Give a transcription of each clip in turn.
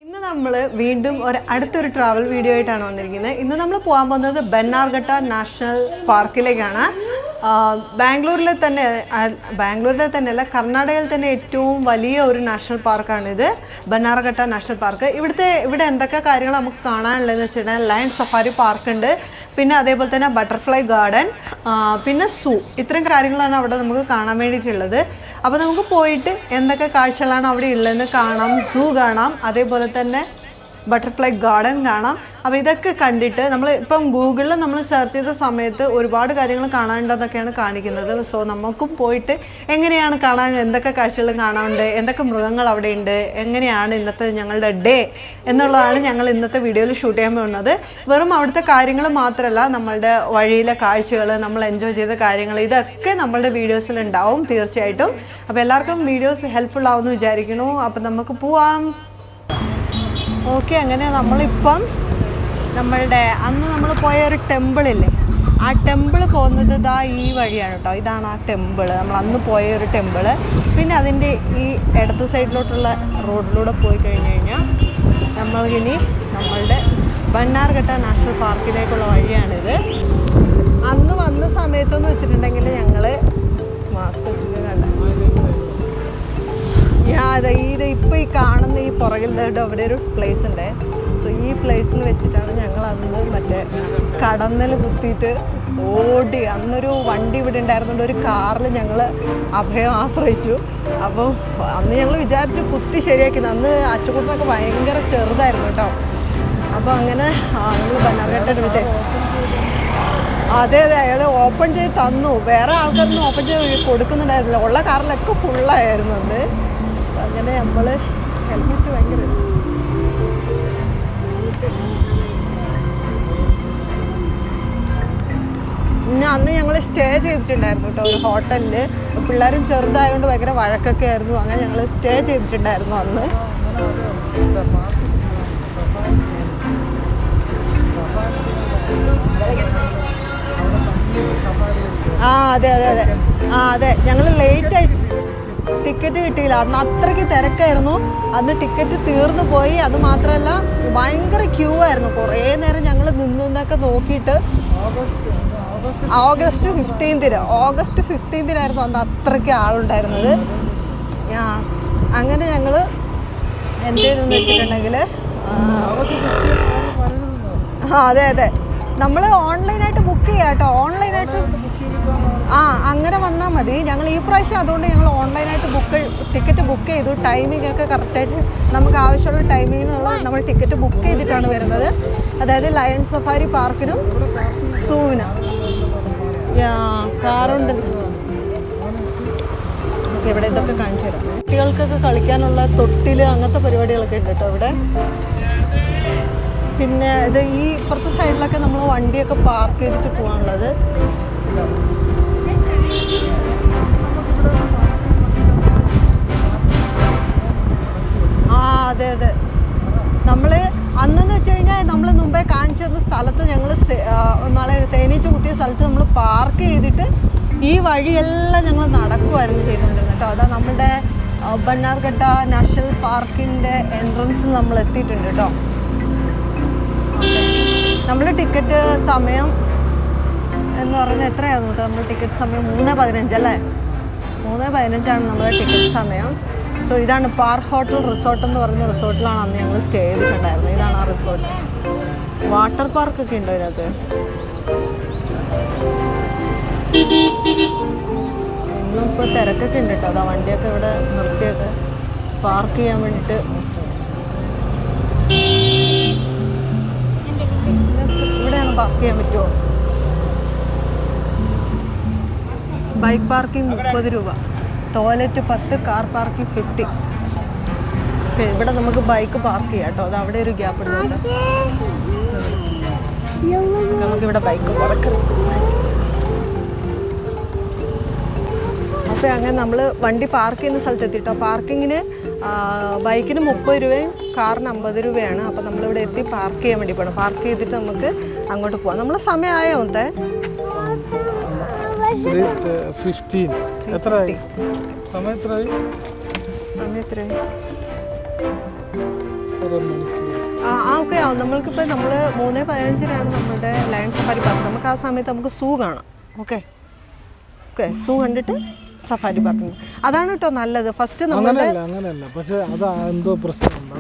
ഇന്ന് നമ്മൾ വീണ്ടും അടുത്തൊരു ട്രാവൽ വീഡിയോ ആയിട്ടാണ് വന്നിരിക്കുന്നത്. ഇന്ന് നമ്മൾ പോകാൻ പോകുന്നത് ബന്നാർഘട്ട നാഷണൽ പാർക്കിലേക്കാണ്. ബാംഗ്ലൂരിലെ തന്നെയല്ല, കർണാടകയിൽ തന്നെ ഏറ്റവും വലിയ ഒരു നാഷണൽ പാർക്കാണിത്, ബന്നാർഘട്ട നാഷണൽ പാർക്ക്. ഇവിടെ എന്തൊക്കെ കാര്യങ്ങൾ നമുക്ക് കാണാനുള്ളതെന്ന് വെച്ചിട്ടുണ്ടെങ്കിൽ ലയൺ സഫാരി പാർക്കുണ്ട്, പിന്നെ അതേപോലെ തന്നെ ബട്ടർഫ്ലൈ ഗാർഡൻ, പിന്നെ സൂ. ഇത്രയും കാര്യങ്ങളാണ് അവിടെ നമുക്ക് കാണാൻ വേണ്ടിയിട്ടുള്ളത്. അപ്പോൾ നമുക്ക് പോയിട്ട് എന്തൊക്കെ കാഴ്ചകളാണ് അവിടെ ഉള്ളതെന്ന് കാണാം. സൂ കാണാം, അതേപോലെ തന്നെ ബട്ടർഫ്ലൈ ഗാർഡൻ കാണാം. അപ്പോൾ ഇതൊക്കെ കണ്ടിട്ട് നമ്മൾ ഇപ്പം ഗൂഗിളിൽ നമ്മൾ സെർച്ച് ചെയ്ത സമയത്ത് ഒരുപാട് കാര്യങ്ങൾ കാണാനുണ്ടെന്നൊക്കെയാണ് കാണിക്കുന്നത്. സോ നമുക്കും പോയിട്ട് എങ്ങനെയാണ് കാണാൻ, എന്തൊക്കെ കാഴ്ചകൾ കാണാനുണ്ട്, എന്തൊക്കെ മൃഗങ്ങൾ അവിടെ ഉണ്ട്, എങ്ങനെയാണ് ഇന്നത്തെ ഞങ്ങളുടെ ഡേ എന്നുള്ളതാണ് ഞങ്ങൾ ഇന്നത്തെ വീഡിയോയിൽ ഷൂട്ട് ചെയ്യാൻ പോകുന്നത്. വെറും അവിടുത്തെ കാര്യങ്ങൾ മാത്രമല്ല, നമ്മളുടെ വഴിയിലെ കാഴ്ചകൾ, നമ്മൾ എൻജോയ് ചെയ്ത കാര്യങ്ങൾ, ഇതൊക്കെ നമ്മളുടെ വീഡിയോസിൽ ഉണ്ടാവും തീർച്ചയായിട്ടും. അപ്പോൾ എല്ലാവർക്കും വീഡിയോസ് ഹെൽപ്ഫുൾ ആവുമെന്ന് വിചാരിക്കുന്നു. അപ്പം നമുക്ക് പോവാം. ഓക്കെ, അങ്ങനെ നമ്മളിപ്പം നമ്മളുടെ അന്ന് നമ്മൾ പോയ ഒരു ടെമ്പിളില്ലേ, ആ ടെമ്പിൾ പോകുന്നത് ഇതാ ഈ വഴിയാണ് കേട്ടോ. ഇതാണ് ആ ടെമ്പിൾ, നമ്മൾ അന്ന് പോയ ഒരു ടെമ്പിള്. പിന്നെ അതിൻ്റെ ഈ ഇടത്ത് സൈഡിലോട്ടുള്ള റോഡിലൂടെ പോയി കഴിഞ്ഞ് കഴിഞ്ഞാൽ നമ്മളിനി നമ്മളുടെ ബന്നാർഘട്ട നാഷണൽ പാർക്കിലേക്കുള്ള വഴിയാണിത്. അന്ന് വന്ന സമയത്തെന്ന് വെച്ചിട്ടുണ്ടെങ്കിൽ ഞങ്ങൾ മാസ്ക് ഇത് ഇപ്പോൾ ഈ കാണുന്ന ഈ പുറകിൽ അവിടെ ഒരു പ്ലേസ് ഉണ്ട്. സോ ഈ പ്ലേസിൽ വെച്ചിട്ടാണ് ഞങ്ങൾ അന്ന് മറ്റേ കടന്നൽ കുത്തിയിട്ട് ഓടി. അന്നൊരു വണ്ടി ഇവിടെ ഉണ്ടായിരുന്നുണ്ട്, ഒരു കാറിൽ ഞങ്ങൾ അഭയം ആശ്രയിച്ചു. അപ്പോൾ അന്ന് ഞങ്ങൾ വിചാരിച്ചു കുത്തി ശരിയാക്കി. അന്ന് അച്ചുകുട്ടനൊക്കെ ഭയങ്കര ചെറുതായിരുന്നു കേട്ടോ. അപ്പോൾ അങ്ങനെ ഞങ്ങൾ ബന്നാർഘട്ട അടുത്തേ അതെ അയാൾ ഓപ്പൺ ചെയ്ത് തന്നു. വേറെ ആൾക്കാരൊന്നും ഓപ്പൺ ചെയ്ത് കൊടുക്കുന്നുണ്ടായിരുന്നില്ല, ഉള്ള കാറിലൊക്കെ ഫുള്ളായിരുന്നു അന്ന്. അങ്ങനെ നമ്മൾ ഹെൽമെറ്റ് ഭയങ്കര പിന്നെ അന്ന് ഞങ്ങൾ സ്റ്റേ ചെയ്തിട്ടുണ്ടായിരുന്നു കേട്ടോ ഒരു ഹോട്ടലിൽ. പിള്ളേരും ചെറുതായതുകൊണ്ട് ഭയങ്കര വഴക്കൊക്കെ ആയിരുന്നു. അങ്ങനെ ഞങ്ങൾ സ്റ്റേ ചെയ്തിട്ടുണ്ടായിരുന്നു അന്ന്. അതെ ഞങ്ങൾ ലേറ്റായിട്ട് ടിക്കറ്റ് കിട്ടിയില്ല. അന്ന് അത്രയ്ക്ക് തിരക്കായിരുന്നു. അന്ന് ടിക്കറ്റ് തീർന്നു പോയി. അത് മാത്രമല്ല ഭയങ്കര ക്യൂ ആയിരുന്നു. കുറേ നേരം ഞങ്ങൾ നിന്നൊക്കെ നോക്കിയിട്ട് ഓഗസ്റ്റ് 15-നായിരുന്നു അന്ന് അത്രയ്ക്ക് ആളുണ്ടായിരുന്നത്. അങ്ങനെ ഞങ്ങൾ എന്ത് ചെയ്തെന്ന് വെച്ചിട്ടുണ്ടെങ്കിൽ അതെ നമ്മൾ ഓൺലൈനായിട്ട് ബുക്ക് ചെയ്യാം കേട്ടോ. ഓൺലൈനായിട്ട് അങ്ങനെ വന്നാൽ മതി. ഞങ്ങൾ ഈ പ്രാവശ്യം അതുകൊണ്ട് ഞങ്ങൾ ഓൺലൈനായിട്ട് ടിക്കറ്റ് ബുക്ക് ചെയ്തു. ടൈമിംഗ് ഒക്കെ കറക്റ്റായിട്ട് നമുക്ക് ആവശ്യമുള്ള ടൈമിങ്ങിനുള്ള നമ്മൾ ടിക്കറ്റ് ബുക്ക് ചെയ്തിട്ടാണ് വരുന്നത്. അതായത് ലയൺ സഫാരി പാർക്കിനും സൂവിനും കാറുണ്ട്. ഓക്കെ, ഇവിടെ ഇതൊക്കെ കാണിച്ചു തരാം. കുട്ടികൾക്കൊക്കെ കളിക്കാനുള്ള തൊട്ടിൽ അങ്ങനത്തെ പരിപാടികളൊക്കെ ഉണ്ട് കേട്ടോ ഇവിടെ. പിന്നെ ഇത് ഈ ഇപ്പുറത്തെ സൈഡിലൊക്കെ നമ്മൾ വണ്ടിയൊക്കെ പാർക്ക് ചെയ്തിട്ട് പോകാനുള്ളത്. അതെ നമ്മൾ അന്നെന്ന് വെച്ച് കഴിഞ്ഞാൽ നമ്മൾ മുമ്പേ കാണിച്ചു തരുന്ന സ്ഥലത്ത് ഞങ്ങൾ നാളെ തേനീച്ച കുത്തിയ സ്ഥലത്ത് നമ്മൾ പാർക്ക് ചെയ്തിട്ട് ഈ വഴിയെല്ലാം ഞങ്ങൾ നടക്കുമായിരുന്നു ചെയ്തുകൊണ്ടിരുന്നത് കേട്ടോ. അതാ നമ്മുടെ ബന്നാർഘട്ട നാഷണൽ പാർക്കിൻ്റെ എൻട്രൻസിൽ നമ്മൾ എത്തിയിട്ടുണ്ട് കേട്ടോ. നമ്മൾ ടിക്കറ്റ് സമയം എന്ന് പറഞ്ഞാൽ എത്രയായിരുന്നു കേട്ടോ? നമ്മൾ ടിക്കറ്റ് സമയം 3:15 അല്ലേ? 3:15 നമ്മുടെ ടിക്കറ്റ് സമയം. സോ ഇതാണ് പാർക്ക് ഹോട്ടൽ റിസോർട്ട് എന്ന് പറയുന്ന റിസോർട്ടിലാണ് അന്ന് ഞങ്ങൾ സ്റ്റേ ചെയ്തിട്ടുണ്ടായിരുന്നത്. ഇതാണ് ആ റിസോർട്ട്. വാട്ടർ പാർക്കൊക്കെ ഉണ്ടോ ഇതിനകത്ത്? ഇന്നും ഇപ്പോൾ തിരക്കൊക്കെ ഉണ്ട് കേട്ടോ. അതാ വണ്ടിയൊക്കെ ഇവിടെ നിർത്തിയൊക്കെ പാർക്ക് ചെയ്യാൻ വേണ്ടിയിട്ട്. ഇവിടെയാണ് പാർക്ക് ചെയ്യാൻ പറ്റുമോ? ബൈക്ക് പാർക്കിംഗ് 30 രൂപ, ടോയ്ലറ്റ് 10, കാർ പാർക്കിംഗ് 50. ഓക്കെ, ഇവിടെ നമുക്ക് ബൈക്ക് പാർക്ക് ചെയ്യാം കേട്ടോ. അത് അവിടെ ഒരു ഗ്യാപ്പ് ഇടുന്നുണ്ട്. നമുക്കിവിടെ ബൈക്ക് പാർക്ക്. അപ്പോൾ അങ്ങനെ നമ്മൾ വണ്ടി പാർക്ക് ചെയ്യുന്ന സ്ഥലത്ത് എത്തിട്ടോ. പാർക്കിങ്ങിന് ബൈക്കിന് 30 രൂപയും കാറിന് 50 രൂപയാണ്. അപ്പോൾ നമ്മളിവിടെ എത്തി പാർക്ക് ചെയ്യാൻ വേണ്ടി പോകണം. പാർക്ക് ചെയ്തിട്ട് നമുക്ക് അങ്ങോട്ട് പോകാം. നമ്മൾ സമയമായോ മൊത്തേ? 15. എത്രയായി സമയം? എത്രയായി? ഓക്കെ നമ്മൾക്കിപ്പോൾ നമ്മൾ 3:15 നമ്മുടെ ലയൺ സഫാരി പാർക്ക്. നമുക്ക് ആ സമയത്ത് നമുക്ക് സൂ കാണാം. ഓക്കെ സൂ കണ്ടിട്ട് സഫാരി പാർക്കിങ് അതാണ് കേട്ടോ നല്ലത്. ഫസ്റ്റ് നമ്മുടെ അങ്ങനെയല്ല, പക്ഷേ അത് എന്തോ പ്രശ്നമുണ്ട്.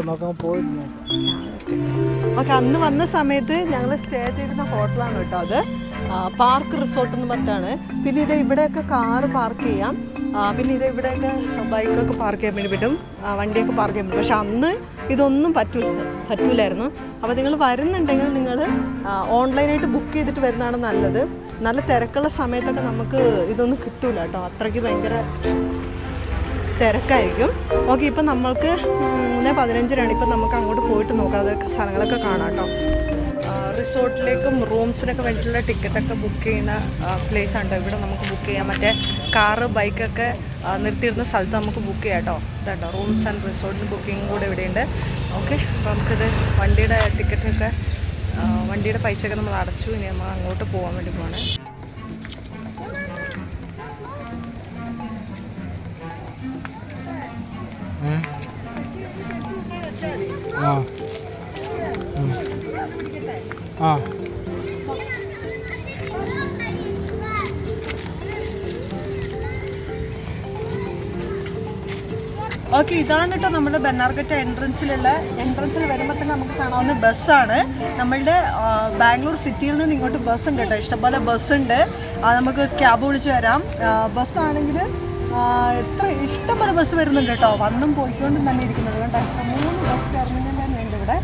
നോക്കാൻ പോയിട്ട് ഓക്കെ അന്ന് വന്ന സമയത്ത് ഞങ്ങൾ സ്റ്റേ ചെയ്തിരുന്ന ഹോട്ടലാണ് കേട്ടോ അത്. പാർക്ക് റിസോർട്ട് എന്ന് പറഞ്ഞിട്ടാണ്. പിന്നെ ഇത് ഇവിടെയൊക്കെ കാറ് പാർക്ക് ചെയ്യാം. പിന്നെ ഇത് ഇവിടെയൊക്കെ ബൈക്കൊക്കെ പാർക്ക് ചെയ്യാൻ വേണ്ടി പറ്റും, വണ്ടിയൊക്കെ പാർക്ക് ചെയ്യാൻ പറ്റും. പക്ഷെ അന്ന് ഇതൊന്നും പറ്റൂലായിരുന്നു. അപ്പോൾ നിങ്ങൾ വരുന്നുണ്ടെങ്കിൽ നിങ്ങൾ ഓൺലൈനായിട്ട് ബുക്ക് ചെയ്തിട്ട് വരുന്നതാണ് നല്ലത്. നല്ല തിരക്കുള്ള സമയത്തൊക്കെ നമുക്ക് ഇതൊന്നും കിട്ടൂല കേട്ടോ, അത്രയ്ക്ക് ഭയങ്കര തിരക്കായിരിക്കും. ഓക്കെ ഇപ്പം നമ്മൾക്ക് 3:15 ഇപ്പം നമുക്ക് അങ്ങോട്ട് പോയിട്ട് നോക്കാം, അതൊക്കെ സ്ഥലങ്ങളൊക്കെ കാണാം കേട്ടോ. റിസോർട്ടിലേക്കും റൂംസിനൊക്കെ വേണ്ടിയിട്ടുള്ള ടിക്കറ്റൊക്കെ ബുക്ക് ചെയ്യുന്ന പ്ലേസ് ആണ് ഇവിടെ. നമുക്ക് ബുക്ക് ചെയ്യാം, മറ്റേ കാറ് ബൈക്കൊക്കെ നിർത്തിയിരുന്ന സ്ഥലത്ത് നമുക്ക് ബുക്ക് ചെയ്യാം കേട്ടോ. ഇതാട്ടോ റൂംസ് ആൻഡ് റിസോർട്ടിന് ബുക്കിംഗ് കൂടെ ഇവിടെയുണ്ട്. ഓക്കെ അപ്പോൾ നമുക്കിത് വണ്ടിയുടെ ടിക്കറ്റൊക്കെ വണ്ടിയുടെ പൈസയൊക്കെ നമ്മൾ അടച്ചു. ഇനി നമ്മൾ അങ്ങോട്ട് പോകാൻ വേണ്ടി പോകണേ. ഓക്കെ ഇതാണ് കേട്ടോ നമ്മുടെ ബെന്നാർഘട്ട എൻട്രൻസിൽ വരുമ്പോൾ തന്നെ നമുക്ക് കാണാവുന്ന ബസ്സാണ്. നമ്മളുടെ ബാംഗ്ലൂർ സിറ്റിയിൽ നിന്ന് ഇങ്ങോട്ട് ബസ് ഉണ്ട് കേട്ടോ, ഇഷ്ടംപോലെ ബസ്സുണ്ട്. നമുക്ക് ക്യാബ് വിളിച്ച് വരാം. ബസ്സാണെങ്കിൽ ഇഷ്ടംപോലെ ബസ് വരുന്നുണ്ട് കേട്ടോ, വന്നും പോയിക്കൊണ്ടും തന്നെ ഇരിക്കുന്നത് കേട്ടോ. 3 ബസ് ടെർമിനൽ തന്നെയുണ്ട് ഇവിടെ,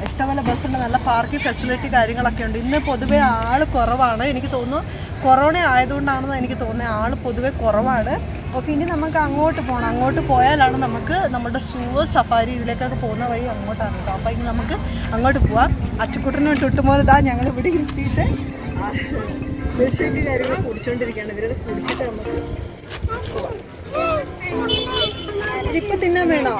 ഇഷ്ടംപോലെ ബസ്സുണ്ട്, നല്ല പാർക്കിംഗ് ഫെസിലിറ്റി കാര്യങ്ങളൊക്കെ ഉണ്ട്. ഇന്ന് പൊതുവേ ആൾ കുറവാണ്, എനിക്ക് തോന്നുന്നു കൊറോണ ആയതുകൊണ്ടാണെന്ന് എനിക്ക് തോന്നുന്നത്, ആൾ പൊതുവേ കുറവാണ്. ഓക്കെ ഇനി നമുക്ക് അങ്ങോട്ട് പോകണം. അങ്ങോട്ട് പോയാലാണ് നമുക്ക് നമ്മുടെ സൂ സഫാരി ഇതിലേക്കൊക്കെ പോകുന്ന വഴി അങ്ങോട്ടാണ് കേട്ടോ. അപ്പോൾ ഇനി നമുക്ക് അങ്ങോട്ട് പോവാം. അച്ചുക്കുട്ടനെ തൊട്ടുമ്പോൾ ഇതാ ഞങ്ങൾ ഇവിടെ ഇരുത്തിയിട്ട് മിൽക്ക് കാര്യങ്ങൾ കുടിച്ചുകൊണ്ടിരിക്കുകയാണ്. ഇവരത് കുടിച്ചിട്ട് നമുക്ക് പോവാം. ഇതിപ്പോൾ തിന്നാൻ വേണോ?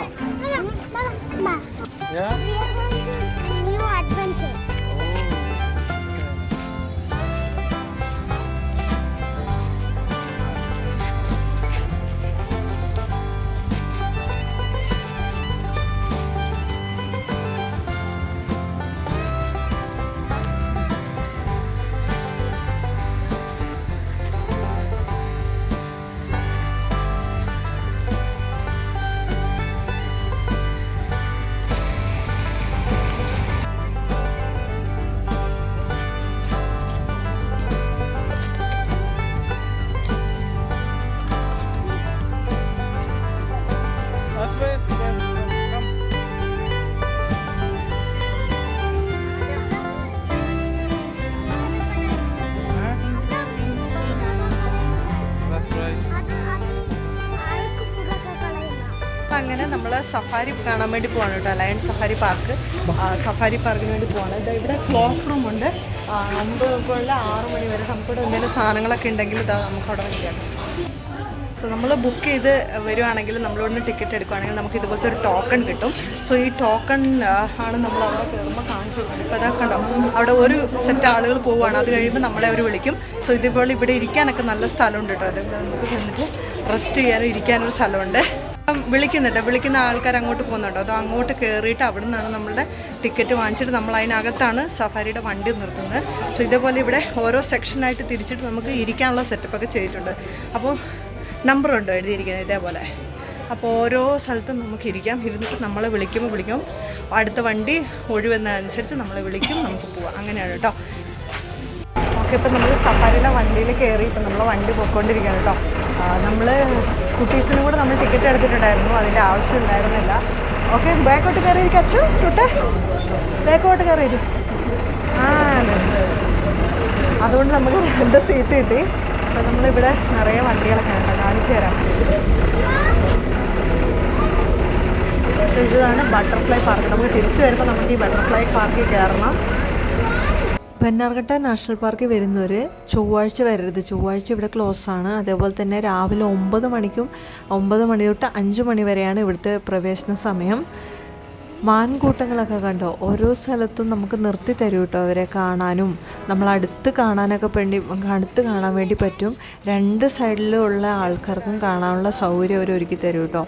അങ്ങനെ നമ്മൾ സഫാരി കാണാൻ വേണ്ടി പോവാണ് കേട്ടോ, ലയൺ സഫാരി പാർക്ക്. സഫാരി പാർക്കിന് വേണ്ടി പോവാണ്. ഇവിടെ ക്ലോക്ക് റൂം ഉണ്ട്. നമുക്ക് ഇപ്പോൾ 6 മണി വരെ നമുക്കിവിടെ എന്തെങ്കിലും സാധനങ്ങളൊക്കെ ഉണ്ടെങ്കിൽ ഇതാ നമുക്കവിടെ വയ്ക്കാം. സോ നമ്മൾ ബുക്ക് ചെയ്ത് വരുവാണെങ്കിൽ നമ്മളിവിടുന്ന് ടിക്കറ്റ് എടുക്കുകയാണെങ്കിൽ നമുക്ക് ഇതുപോലത്തെ ഒരു ടോക്കൺ കിട്ടും. സോ ഈ ടോക്കൺ ആണ് നമ്മൾ അവിടെ കയറുമ്പോൾ കാണിച്ചു കൊടുക്കുന്നത്. ഇപ്പോൾ അതൊക്കെ ഉണ്ടാവും, അവിടെ ഒരു സെറ്റ് ആളുകൾ പോവുകയാണ്, അത് കഴിയുമ്പോൾ നമ്മളെ അവർ വിളിക്കും. സോ ഇതുപോലെ ഇവിടെ ഇരിക്കാനൊക്കെ നല്ല സ്ഥലമുണ്ട് കേട്ടോ, അത് നമുക്ക് ചെന്നിട്ട് റെസ്റ്റ് ചെയ്യാനും ഇരിക്കാനൊരു സ്ഥലമുണ്ട്. വിളിക്കുന്ന ആൾക്കാർ അങ്ങോട്ട് പോകുന്നുണ്ടോ, അതോ അങ്ങോട്ട് കയറിയിട്ട് അവിടെ നിന്നാണ് നമ്മളുടെ ടിക്കറ്റ് വാങ്ങിച്ചിട്ട് നമ്മൾ അതിനകത്താണ് സഫാരിയുടെ വണ്ടി നിർത്തുന്നത്. സോ ഇതേപോലെ ഇവിടെ ഓരോ സെക്ഷനായിട്ട് തിരിച്ചിട്ട് നമുക്ക് ഇരിക്കാനുള്ള സെറ്റപ്പൊക്കെ ചെയ്തിട്ടുണ്ട്. അപ്പോൾ നമ്പറുണ്ടോ എഴുതിയിരിക്കുന്നത് ഇതേപോലെ. അപ്പോൾ ഓരോ സ്ഥലത്തും നമുക്ക് ഇരുന്നിട്ട് നമ്മളെ വിളിക്കും, അടുത്ത വണ്ടി ഒഴിവെന്നതനുസരിച്ച് നമ്മളെ വിളിക്കും, നമുക്ക് പോവാം. അങ്ങനെയാണ് കേട്ടോ. ഓക്കെ ഇപ്പം നമ്മൾ സഫാരിയുടെ വണ്ടിയിൽ കയറി ഇപ്പം നമ്മളെ വണ്ടി പോയിക്കൊണ്ടിരിക്കുകയാണ് കേട്ടോ. നമ്മൾ കുട്ടീസിനും കൂടെ നമ്മൾ ടിക്കറ്റ് എടുത്തിട്ടുണ്ടായിരുന്നു, അതിൻ്റെ ആവശ്യം ഉണ്ടായിരുന്നില്ല. ഓക്കെ ബാക്കോട്ട് കയറിയിരിക്കും അച്ചു തൊട്ട് ബാക്കോട്ട് കയറിയിരിക്കും. അതുകൊണ്ട് നമുക്ക് 2 സീറ്റ് കിട്ടി. അപ്പോൾ നമ്മളിവിടെ നിറയെ വണ്ടികളൊക്കെ ഉണ്ട്, കാണിച്ചു തരാം. ഇതാണ് ബട്ടർഫ്ലൈ പാർക്ക്. നമുക്ക് തിരിച്ചു വരുമ്പോൾ നമുക്ക് ഈ ബട്ടർഫ്ലൈ പാർക്കിൽ കയറണം. ബെന്നാർഘട്ട നാഷണൽ പാർക്കിൽ വരുന്നവർ ചൊവ്വാഴ്ച വരരുത്, ചൊവ്വാഴ്ച ഇവിടെ ക്ലോസ് ആണ്. അതേപോലെ തന്നെ രാവിലെ 9 മണി തൊട്ട് 5 മണി വരെയാണ് ഇവിടുത്തെ പ്രവേശന സമയം. മാൻകൂട്ടങ്ങളൊക്കെ കണ്ടോ, ഓരോ സ്ഥലത്തും നമുക്ക് നിർത്തി തരും കേട്ടോ അവരെ കാണാനും, നമ്മൾ അടുത്ത് കാണാൻ വേണ്ടി പറ്റും. 2 സൈഡിലുള്ള ആൾക്കാർക്കും കാണാനുള്ള സൗകര്യം അവർ ഒരുക്കി തരും കേട്ടോ.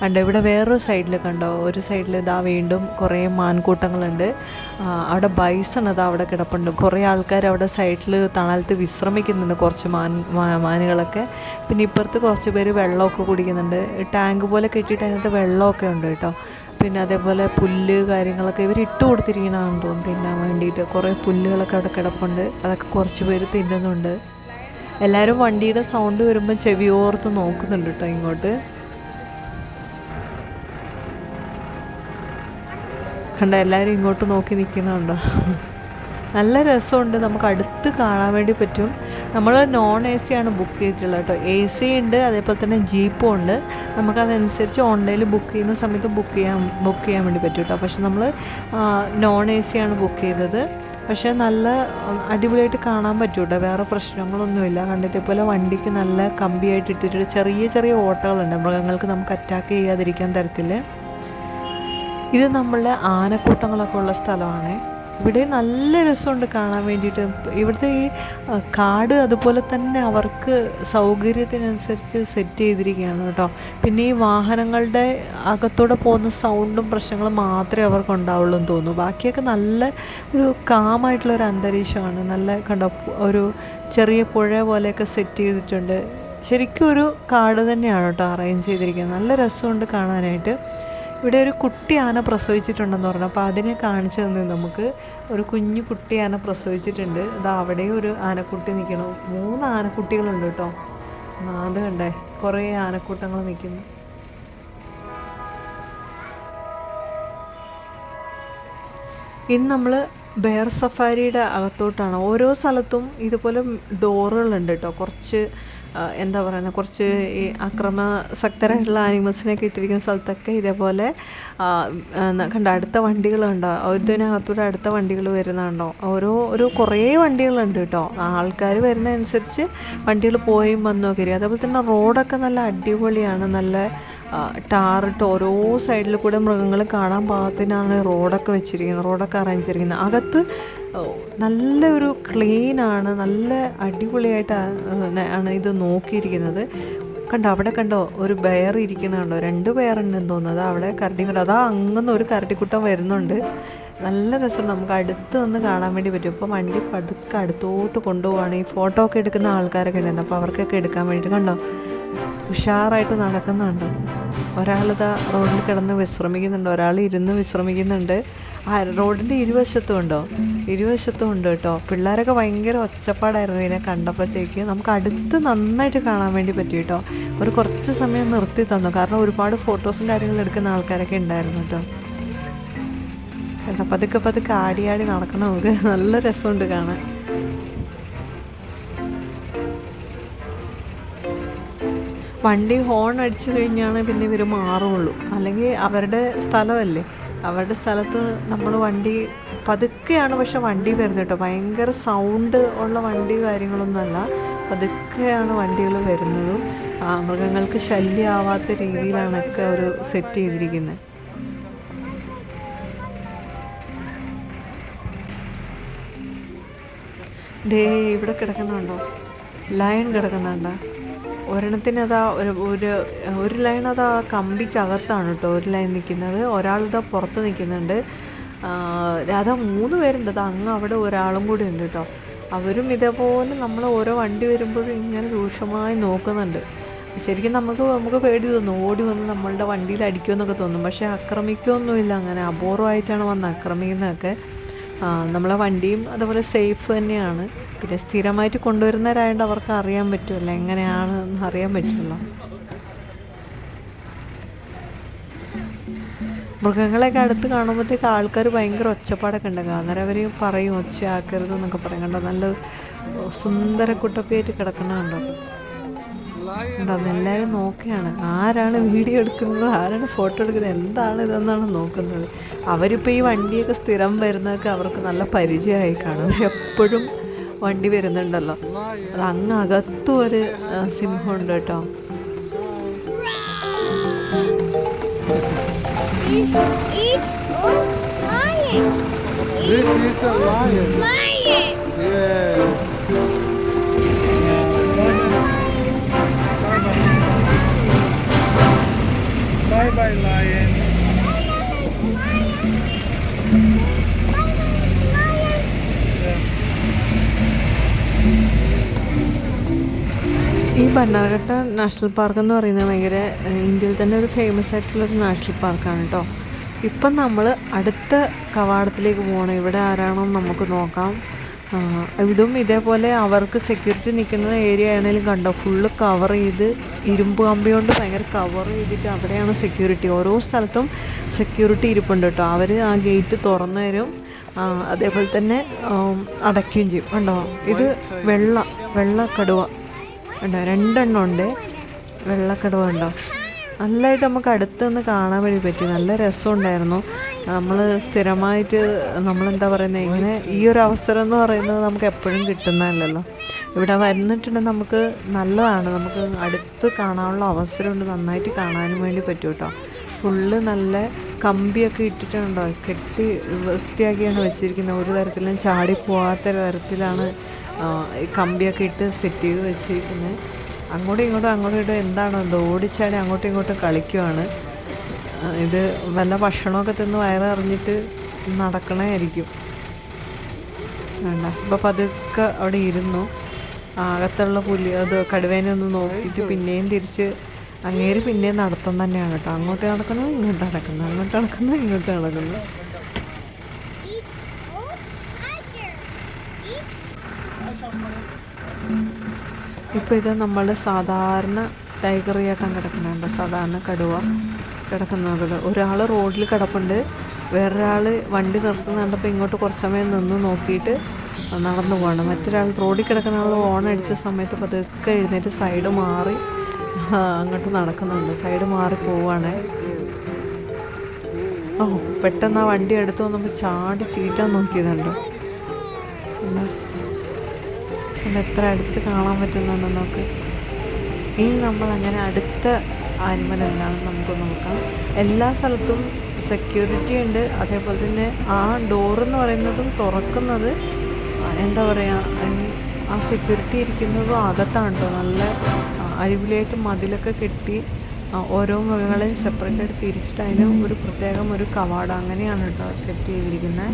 കണ്ടോ ഇവിടെ വേറൊരു സൈഡിൽ കണ്ടോ, ഒരു സൈഡിൽ ഇതാ വീണ്ടും കുറേ മാൻകൂട്ടങ്ങളുണ്ട്. അവിടെ ബൈസൺ ഇതാ അവിടെ കിടപ്പുണ്ട്. കുറേ ആൾക്കാർ അവിടെ സൈഡിൽ തണലത്ത് വിശ്രമിക്കുന്നുണ്ട്, കുറച്ച് മാനുകളൊക്കെ. പിന്നെ ഇപ്പുറത്ത് കുറച്ച് പേര് വെള്ളമൊക്കെ കുടിക്കുന്നുണ്ട്. ടാങ്ക് പോലെ കെട്ടിയിട്ട് അതിനകത്ത് വെള്ളമൊക്കെ ഉണ്ട് കേട്ടോ. പിന്നെ അതേപോലെ പുല്ല് കാര്യങ്ങളൊക്കെ ഇവർ ഇട്ട് കൊടുത്തിരിക്കണമെന്ന് തോന്നുന്നു തിന്നാൻ വേണ്ടിയിട്ട്. കുറേ പുല്ലുകളൊക്കെ അവിടെ കിടപ്പുണ്ട്, അതൊക്കെ കുറച്ച് പേര് തിന്നുന്നുണ്ട്. എല്ലാവരും വണ്ടിയുടെ സൗണ്ട് വരുമ്പോൾ ചെവിയോർത്ത് നോക്കുന്നുണ്ട് കേട്ടോ ഇങ്ങോട്ട്. കണ്ടോ എല്ലാവരും ഇങ്ങോട്ട് നോക്കി നിൽക്കുന്നുണ്ടോ? നല്ല രസമുണ്ട്, നമുക്ക് അടുത്ത് കാണാൻ വേണ്ടി പറ്റും. നമ്മൾ നോൺ എ സി ആണ് ബുക്ക് ചെയ്തിട്ടുള്ളത് കേട്ടോ. എ സി ഉണ്ട്, അതേപോലെ തന്നെ ജീപ്പും ഉണ്ട്. നമുക്കതനുസരിച്ച് ഓൺലൈനിൽ ബുക്ക് ചെയ്യുന്ന സമയത്ത് ബുക്ക് ചെയ്യാൻ വേണ്ടി പറ്റും കേട്ടോ. പക്ഷെ നമ്മൾ നോൺ എ സി ആണ് ബുക്ക് ചെയ്തത്. പക്ഷേ നല്ല അടിപൊളിയായിട്ട് കാണാൻ പറ്റും കേട്ടോ, വേറെ പ്രശ്നങ്ങളൊന്നുമില്ല. കണ്ടതേ പോലെ വണ്ടിക്ക് നല്ല കമ്പിയായിട്ട് ഇട്ടിട്ട് ചെറിയ ചെറിയ ഓട്ടകളുണ്ട്, മൃഗങ്ങൾക്ക് നമുക്ക് അറ്റാക്ക് ചെയ്യാതിരിക്കാൻ തരത്തിൽ. ഇത് നമ്മളുടെ ആനക്കൂട്ടങ്ങളൊക്കെ ഉള്ള സ്ഥലമാണ്. ഇവിടെ നല്ല രസമുണ്ട് കാണാൻ വേണ്ടിയിട്ട്. ഇവിടുത്തെ ഈ കാട് അതുപോലെ തന്നെ അവർക്ക് സൗകര്യത്തിനനുസരിച്ച് സെറ്റ് ചെയ്തിരിക്കുകയാണ് കേട്ടോ. പിന്നെ ഈ വാഹനങ്ങളുടെ അകത്തൂടെ പോകുന്ന സൗണ്ടും പ്രശ്നങ്ങളും മാത്രമേ അവർക്ക് ഉണ്ടാവുള്ളൂ എന്ന് തോന്നുന്നു. ബാക്കിയൊക്കെ നല്ല ഒരു കാമായിട്ടുള്ളൊരു അന്തരീക്ഷമാണ്. നല്ല കണ്ടോ ഒരു ചെറിയ പുഴ പോലെയൊക്കെ സെറ്റ് ചെയ്തിട്ടുണ്ട്. ശരിക്കും ഒരു കാട് തന്നെയാണ് കേട്ടോ അറേഞ്ച് ചെയ്തിരിക്കുന്നത്. നല്ല രസമുണ്ട് കാണാനായിട്ട്. ഇവിടെ ഒരു കുട്ടി ആന പ്രസവിച്ചിട്ടുണ്ടെന്ന് പറഞ്ഞു. അപ്പോൾ അതിനെ കാണിച്ചു തന്നെ നമുക്ക്. ഒരു കുഞ്ഞു കുട്ടി ആന പ്രസവിച്ചിട്ടുണ്ട്. അത് അവിടെ ഒരു ആനക്കുട്ടി നിൽക്കണം. 3 ആനക്കുട്ടികളുണ്ട് കേട്ടോ. അത് കണ്ടേ കുറേ ആനക്കൂട്ടങ്ങൾ നിൽക്കുന്നു. ഇനി നമ്മൾ ബെയർ സഫാരിയുടെ അകത്തോട്ടാണ്. ഓരോ സ്ഥലത്തും ഇതുപോലെ ഡോറുകളുണ്ട് കേട്ടോ. കുറച്ച് എന്താ പറയുന്നത്, കുറച്ച് ഈ അക്രമാസക്തരായിട്ടുള്ള ആനിമൽസിനൊക്കെ ഇട്ടിരിക്കുന്ന സ്ഥലത്തൊക്കെ ഇതേപോലെ കണ്ട അടുത്ത വണ്ടികളുണ്ടോ, ഇതിനകത്തൂടെ അടുത്ത വണ്ടികൾ വരുന്നുണ്ടോ. ഒരു കുറേ വണ്ടികളുണ്ട് കേട്ടോ. ആൾക്കാർ വരുന്നതനുസരിച്ച് വണ്ടികൾ പോയും വന്നൊക്കെ ഇരിക്കും. അതേപോലെ തന്നെ റോഡൊക്കെ നല്ല അടിപൊളിയാണ്. നല്ല ടാറിട്ട് ഓരോ സൈഡിൽ കൂടെ മൃഗങ്ങൾ കാണാൻ പാകത്തിനാണ് റോഡൊക്കെ വെച്ചിരിക്കുന്നത്, റോഡൊക്കെ അറേഞ്ച് ചെയ്തിരിക്കുന്നത്. അകത്ത് നല്ലൊരു ക്ലീനാണ്, നല്ല അടിപൊളിയായിട്ട് ആണ് ഇത് നോക്കിയിരിക്കുന്നത്. കണ്ടോ അവിടെ കണ്ടോ ഒരു ബെയർ ഇരിക്കണുണ്ടോ, 2 ബെയറുണ്ടെന്ന് തോന്നുന്നത്. അവിടെ കരടിക്കുട്ടം, അതാ അങ്ങനെ ഒരു കരടിക്കുട്ടം വരുന്നുണ്ട്. നല്ല രസം, നമുക്ക് അടുത്ത് വന്ന് കാണാൻ വേണ്ടി പറ്റും. ഇപ്പോൾ വണ്ടി പതുക്കെ അടുത്തോട്ട് കൊണ്ടുപോവാണ്. ഈ ഫോട്ടോ ഒക്കെ എടുക്കുന്ന ആൾക്കാരൊക്കെ ഉണ്ടായിരുന്നു, അപ്പോൾ അവർക്കൊക്കെ എടുക്കാൻ വേണ്ടിയിട്ട് കണ്ടോ ഉഷാറായിട്ട് നടക്കുന്നുണ്ട്. ഒരാളിതാ റോഡിൽ കിടന്ന് വിശ്രമിക്കുന്നുണ്ട്, ഒരാൾ ഇരുന്ന് വിശ്രമിക്കുന്നുണ്ട്. റോഡിൻ്റെ ഇരുവശത്തും ഉണ്ട് കേട്ടോ. പിള്ളേരൊക്കെ ഭയങ്കര ഒച്ചപ്പാടായിരുന്നു ഇതിനെ കണ്ടപ്പോഴത്തേക്ക്. നമുക്ക് അടുത്ത് നന്നായിട്ട് കാണാൻ വേണ്ടി പറ്റി കേട്ടോ. കുറച്ച് സമയം നിർത്തി തന്നു, കാരണം ഒരുപാട് ഫോട്ടോസും കാര്യങ്ങളും എടുക്കുന്ന ആൾക്കാരൊക്കെ ഉണ്ടായിരുന്നു കേട്ടോ. കേട്ടോ പതുക്കെ ആടി നടക്കണം. നമുക്ക് നല്ല രസമുണ്ട് കാണാൻ. വണ്ടി ഹോൺ അടിച്ചു കഴിഞ്ഞാണ് പിന്നെ ഇവർ മാറുള്ളൂ. അല്ലെങ്കിൽ അവരുടെ സ്ഥലമല്ലേ, അവരുടെ സ്ഥലത്ത് നമ്മൾ വണ്ടി പതുക്കെയാണ് പക്ഷെ വണ്ടി വരുന്നത് കേട്ടോ. ഭയങ്കര സൗണ്ട് ഉള്ള വണ്ടി കാര്യങ്ങളൊന്നുമല്ല, പതുക്കെയാണ് വണ്ടികൾ വരുന്നതും. മൃഗങ്ങൾക്ക് ശല്യമാവാത്ത രീതിയിലാണൊക്കെ ഒരു സെറ്റ് ചെയ്തിരിക്കുന്നത്. ദേ ഇവിടെ കിടക്കുന്നുണ്ടോ, ലയൺ കിടക്കുന്നുണ്ടോ. ഒരെണ്ണത്തിന് അതാ ഒരു ലൈൻ അതാ കമ്പിക്കകത്താണ് കേട്ടോ ഒരു ലൈൻ നിൽക്കുന്നത്. ഒരാളിതാ പുറത്ത് നിൽക്കുന്നുണ്ട്. അതാ 3 പേരുണ്ട്. അത് അങ്ങ് അവിടെ ഒരാളും കൂടി ഉണ്ട് കേട്ടോ. അവരും ഇതേപോലെ നമ്മൾ ഓരോ വണ്ടി വരുമ്പോഴും ഇങ്ങനെ രൂക്ഷമായി നോക്കുന്നുണ്ട്. ശരിക്കും നമുക്ക് പേടി തോന്നും, ഓടി വന്ന് നമ്മളുടെ വണ്ടിയിൽ അടിക്കുമെന്നൊക്കെ തോന്നും. പക്ഷേ ആക്രമിക്കുകയൊന്നുമില്ല, അങ്ങനെ അപൂർവമായിട്ടാണ് വന്ന് ആക്രമിക്കുന്നതൊക്കെ. നമ്മളെ വണ്ടിയും അതുപോലെ സേഫ് തന്നെയാണ്. പിന്നെ സ്ഥിരമായിട്ട് കൊണ്ടുവരുന്നവരായതുകൊണ്ട് അവർക്ക് അറിയാൻ പറ്റുമല്ലോ, എങ്ങനെയാണ് എന്ന് അറിയാൻ പറ്റുമല്ലോ. മൃഗങ്ങളെയൊക്കെ അടുത്ത് കാണുമ്പോഴത്തേക്ക് ആൾക്കാർ ഭയങ്കര ഒച്ചപ്പാടൊക്കെ ഉണ്ടാകും. അന്നേരം അവർ പറയും ഒച്ചയാക്കരുത് എന്നൊക്കെ പറയും. കണ്ടോ നല്ല സുന്ദര കുട്ടപ്പിയായിട്ട് കിടക്കണുണ്ടോ. എല്ലാവരും നോക്കുകയാണ്, ആരാണ് വീഡിയോ എടുക്കുന്നത്, ആരാണ് ഫോട്ടോ എടുക്കുന്നത്, എന്താണ് ഇതെന്നാണ് നോക്കുന്നത്. അവരിപ്പോൾ ഈ വണ്ടിയൊക്കെ സ്ഥിരം വരുന്നതൊക്കെ അവർക്ക് നല്ല പരിചയമായി കാണും. എപ്പോഴും വണ്ടി വരുന്നുണ്ടല്ലോ. അത് അങ്ങ് അകത്തും ഒരു സിംഹമുണ്ട് കേട്ടോ. This is a lion. Lion. Yeah. Bye bye. ഈ ബന്നാർഘട്ട നാഷണൽ പാർക്ക് എന്ന് പറയുന്നത് ഭയങ്കര ഇന്ത്യയിൽ തന്നെ ഒരു ഫേമസ് ആയിട്ടുള്ളൊരു നാഷണൽ പാർക്കാണ് കേട്ടോ. ഇപ്പം നമ്മൾ അടുത്ത കവാടത്തിലേക്ക് പോകണം. ഇവിടെ ആരാണോ നമുക്ക് നോക്കാം. ഇതും ഇതേപോലെ അവർക്ക് സെക്യൂരിറ്റി നിൽക്കുന്ന ഏരിയ ആണെങ്കിലും കണ്ടോ, ഫുള്ള് കവർ ചെയ്ത് ഇരുമ്പ് കമ്പി കൊണ്ട് ഭയങ്കര കവർ ചെയ്തിട്ട് അവിടെയാണ് സെക്യൂരിറ്റി. ഓരോ സ്ഥലത്തും സെക്യൂരിറ്റി ഇരിപ്പുണ്ട് കേട്ടോ. അവർ ആ ഗേറ്റ് തുറന്നു തരും, അതേപോലെ തന്നെ അടയ്ക്കുകയും ചെയ്യും. കണ്ടോ, ഇത് വെള്ളക്കടുവ ഉണ്ടോ, 2 എണ്ണം ഉണ്ട് വെള്ളക്കടുവ ഉണ്ടോ. നല്ലതായിട്ട് നമുക്ക് അടുത്തുനിന്ന് കാണാൻ വേണ്ടി പറ്റി. നല്ല രസമുണ്ടായിരുന്നു. നമ്മൾ സ്ഥിരമായിട്ട് നമ്മളെന്താ പറയുന്നത്, ഇങ്ങനെ ഈ ഒരു അവസരം എന്ന് പറയുന്നത് നമുക്ക് എപ്പോഴും കിട്ടുന്നതല്ലല്ലോ. ഇവിടെ വന്നിട്ടുണ്ടെങ്കിൽ നമുക്ക് നല്ലതാണ്, നമുക്ക് അടുത്ത് കാണാനുള്ള അവസരമുണ്ട്, നന്നായിട്ട് കാണാനും വേണ്ടി പറ്റും കേട്ടോ. ഫുള്ള് നല്ല കമ്പിയൊക്കെ ഇട്ടിട്ടുണ്ടോ, കെട്ടി വൃത്തിയാക്കിയാണ് വെച്ചിരിക്കുന്നത്. ഒരു തരത്തിലും ചാടി പോകാത്ത തരത്തിലാണ് ഈ കമ്പിയൊക്കെ ഇട്ട് സെറ്റ് ചെയ്ത് വെച്ചിരിക്കുന്നത്. അങ്ങോട്ടും ഇങ്ങോട്ടും എന്താണോ എന്തോ ഓടിച്ചാടി അങ്ങോട്ടും ഇങ്ങോട്ടും കളിക്കുവാണ്. ഇത് വല്ല ഭക്ഷണമൊക്കെ തിന്ന് വയറിഞ്ഞിട്ട് നടക്കണമായിരിക്കും. വേണ്ട, അപ്പോൾ പതുക്കെ അവിടെ ഇരുന്നു. അകത്തുള്ള പുലി അത് കടുവേനെ ഒന്ന് നോക്കിയിട്ട് പിന്നെയും തിരിച്ച് അങ്ങേര് പിന്നെയും നടത്തം തന്നെയാണ് കേട്ടോ. അങ്ങോട്ട് നടക്കുന്നു ഇങ്ങോട്ട് നടക്കുന്നു, അങ്ങോട്ട് നടക്കുന്നു ഇങ്ങോട്ട് നടക്കുന്നു. ഇപ്പോൾ ഇത് നമ്മൾ സാധാരണ ടൈഗർ ചേട്ടൻ കിടക്കുന്നുണ്ട്, സാധാരണ കടുവ കിടക്കുന്നത്. ഒരാൾ റോഡിൽ കിടപ്പുണ്ട്, വേറൊരാൾ വണ്ടി നിർത്തുന്നുണ്ടപ്പോൾ ഇങ്ങോട്ട് കുറച്ച് സമയം നിന്ന് നോക്കിയിട്ട് നടന്നു പോകണം. മറ്റൊരാൾ റോഡിൽ കിടക്കുന്ന ആൾ ഓണടിച്ച സമയത്ത് പതുക്കെ എഴുന്നേറ്റ് സൈഡ് മാറി അങ്ങോട്ട് നടക്കുന്നുണ്ട്, സൈഡ് മാറി പോവുകയാണ്. പെട്ടെന്ന് ആ വണ്ടി എടുത്ത് വന്നപ്പോൾ ചാടി ചീറ്റാൻ നോക്കിയതുണ്ട്. പിന്നെ എത്ര അടുത്ത് കാണാൻ പറ്റുന്നുണ്ട് നോക്ക്. ഇനി നമ്മളങ്ങനെ അടുത്ത ആനിമൽ എന്താണെന്ന് നമുക്ക് നോക്കാം. എല്ലാ സ്ഥലത്തും സെക്യൂരിറ്റി ഉണ്ട്, അതേപോലെ തന്നെ ആ ഡോറെന്ന് പറയുന്നതും തുറക്കുന്നത് എന്താ പറയുക, ആ സെക്യൂരിറ്റി ഇരിക്കുന്നതും അകത്താണ് കേട്ടോ. നല്ല അടിപൊളിയായിട്ട് മതിലൊക്കെ കെട്ടി ഓരോ മൃഗങ്ങളെയും സെപ്പറേറ്റ് ആയിട്ട് തിരിച്ചിട്ട് അതിന് ഒരു പ്രത്യേകം ഒരു കവാടം അങ്ങനെയാണ് കേട്ടോ സെറ്റ് ചെയ്തിരിക്കുന്നത്.